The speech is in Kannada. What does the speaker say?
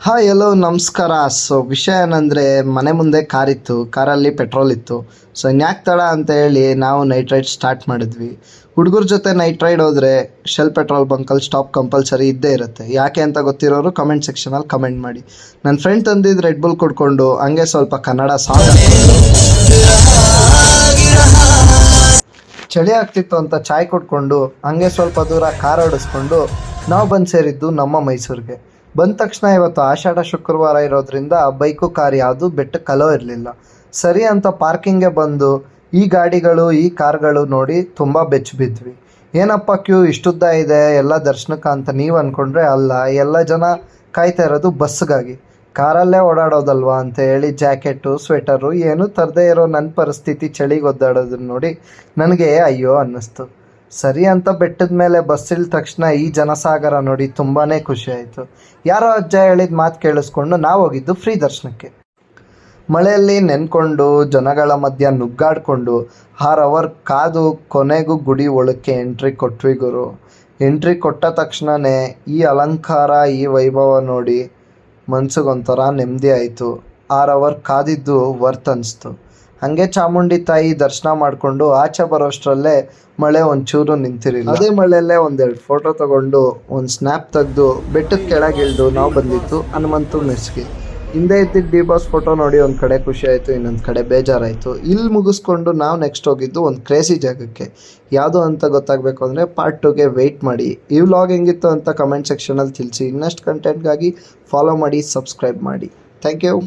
ಹಾಯ್ ಎಲ್ಲೋ ನಮಸ್ಕಾರ. ವಿಷಯ ಏನಂದರೆ, ಮನೆ ಮುಂದೆ ಕಾರಿತ್ತು, ಕಾರಲ್ಲಿ ಪೆಟ್ರೋಲ್ ಇತ್ತು. ಇನ್ಯಾಕೆ ತಡ ಅಂತ ಹೇಳಿ ನಾವು ನೈಟ್ ರೈಡ್ ಸ್ಟಾರ್ಟ್ ಮಾಡಿದ್ವಿ. ಹುಡುಗರ ಜೊತೆ ನೈಟ್ ರೈಡ್ ಹೋದರೆ ಶೆಲ್ ಪೆಟ್ರೋಲ್ ಬಂಕಲ್ಲಿ ಸ್ಟಾಪ್ ಕಂಪಲ್ಸರಿ ಇದ್ದೇ ಇರುತ್ತೆ. ಯಾಕೆ ಅಂತ ಗೊತ್ತಿರೋರು ಕಮೆಂಟ್ ಸೆಕ್ಷನಲ್ಲಿ ಕಮೆಂಟ್ ಮಾಡಿ. ನನ್ನ ಫ್ರೆಂಡ್ ತಂದಿದ್ದು ರೆಡ್ ಬುಲ್ ಕುಡ್ಕೊಂಡು ಹಂಗೆ ಸ್ವಲ್ಪ ಕನ್ನಡ ಸಾಂಗ್ ಚಳಿ ಆಗ್ತಿತ್ತು ಅಂತ ಚಾಯ್ ಕುಡ್ಕೊಂಡು ಹಂಗೆ ಸ್ವಲ್ಪ ದೂರ ಕಾರ್ ಓಡಿಸ್ಕೊಂಡು ನಾವು ಬಂದು ಸೇರಿದ್ದು ನಮ್ಮ ಮೈಸೂರಿಗೆ. ಬಂದ ತಕ್ಷಣ ಇವತ್ತು ಆಷಾಢ ಶುಕ್ರವಾರ ಇರೋದ್ರಿಂದ ಬೈಕು ಕಾರ್ ಯಾವುದು ಬೆಟ್ಟಕ್ಕೆ ಅಲೋ ಇರಲಿಲ್ಲ. ಸರಿ ಅಂತ ಪಾರ್ಕಿಂಗ್ಗೆ ಬಂದು ಈ ಗಾಡಿಗಳು ಈ ಕಾರ್ಗಳು ನೋಡಿ ತುಂಬ ಬೆಚ್ಚ ಬಿದ್ವಿ. ಏನಪ್ಪ ಕ್ಯೂ ಇಷ್ಟುದ್ದ ಇದೆ ಎಲ್ಲ ದರ್ಶನಕ್ಕೆ ಅಂತ ನೀವು ಅಂದ್ಕೊಂಡ್ರೆ ಅಲ್ಲ, ಎಲ್ಲ ಜನ ಕಾಯ್ತಾ ಇರೋದು ಬಸ್ಗಾಗಿ. ಕಾರಲ್ಲೇ ಓಡಾಡೋದಲ್ವಾ ಅಂತ ಹೇಳಿ ಜಾಕೆಟು ಸ್ವೆಟರು ಏನೂ ತರದೇ ಇರೋ ನನ್ನ ಪರಿಸ್ಥಿತಿ ಚಳಿಗೆ ಒದ್ದಾಡೋದನ್ನ ನೋಡಿ ನನಗೆ ಅಯ್ಯೋ ಅನ್ನಿಸ್ತು. ಸರಿ ಅಂತ ಬೆಟ್ಟದ ಮೇಲೆ ಬಸ್ ಇಳಿದ ತಕ್ಷಣ ಈ ಜನಸಾಗರ ನೋಡಿ ತುಂಬಾ ಖುಷಿ ಆಯಿತು. ಯಾರೋ ಅಜ್ಜ ಹೇಳಿದ ಮಾತು ಕೇಳಿಸ್ಕೊಂಡು ನಾವು ಹೋಗಿದ್ದು ಫ್ರೀ ದರ್ಶನಕ್ಕೆ. ಮಳೆಯಲ್ಲಿ ನೆನ್ಕೊಂಡು ಜನಗಳ ಮಧ್ಯ ನುಗ್ಗಾಡಿಕೊಂಡು 6 ಅವರ್ ಕಾದು ಕೊನೆಗೂ ಗುಡಿ ಒಳಕ್ಕೆ ಎಂಟ್ರಿ ಕೊಟ್ವಿ ಗುರು. ಎಂಟ್ರಿ ಕೊಟ್ಟ ತಕ್ಷಣವೇ ಈ ಅಲಂಕಾರ ಈ ವೈಭವ ನೋಡಿ ಮನ್ಸಿಗೊಂಥರ ನೆಮ್ಮದಿ ಆಯಿತು. 6 ಅವರ್ ಕಾದಿದ್ದು ವರ್ತ್ ಅನಿಸ್ತು. ಹಾಗೆ ಚಾಮುಂಡಿ ತಾಯಿ ದರ್ಶನ ಮಾಡಿಕೊಂಡು ಆಚೆ ಬರೋಷ್ಟರಲ್ಲೇ ಮಳೆ ಒಂಚೂರು ನಿಂತಿರಲಿಲ್ಲ. ಅದೇ ಮಳೆಯಲ್ಲೇ ಒಂದೆರಡು ಫೋಟೋ ತಗೊಂಡು ಒಂದು ಸ್ನ್ಯಾಪ್ ತೆಗೆದು ಬೆಟ್ಟದ ಕೆಳಗೆ ಇಳಿದು ನಾವು ಬಂದಿತ್ತು ಹನುಮಂತು ಮೆಸ್ಗೆ. ಹಿಂದೆ ಇದ್ದಿದ್ದು ಡಿ ಬಾಸ್ ಫೋಟೋ ನೋಡಿ ಒಂದು ಕಡೆ ಖುಷಿ ಆಯಿತು, ಇನ್ನೊಂದು ಕಡೆ ಬೇಜಾರಾಯಿತು. ಇಲ್ಲಿ ಮುಗಿಸ್ಕೊಂಡು ನಾವು ನೆಕ್ಸ್ಟ್ ಹೋಗಿದ್ದು ಒಂದು ಕ್ರೇಜಿ ಜಾಗಕ್ಕೆ. ಯಾವುದು ಅಂತ ಗೊತ್ತಾಗಬೇಕು ಅಂದರೆ ಪಾರ್ಟ್ 2ಗೆ ವೆಯ್ಟ್ ಮಾಡಿ. ಈ ವ್ಲಾಗ್ ಹೆಂಗಿತ್ತು ಅಂತ ಕಮೆಂಟ್ ಸೆಕ್ಷನಲ್ಲಿ ತಿಳಿಸಿ. ಇನ್ನಷ್ಟು ಕಂಟೆಂಟ್ಗಾಗಿ ಫಾಲೋ ಮಾಡಿ, ಸಬ್ಸ್ಕ್ರೈಬ್ ಮಾಡಿ. Thank you.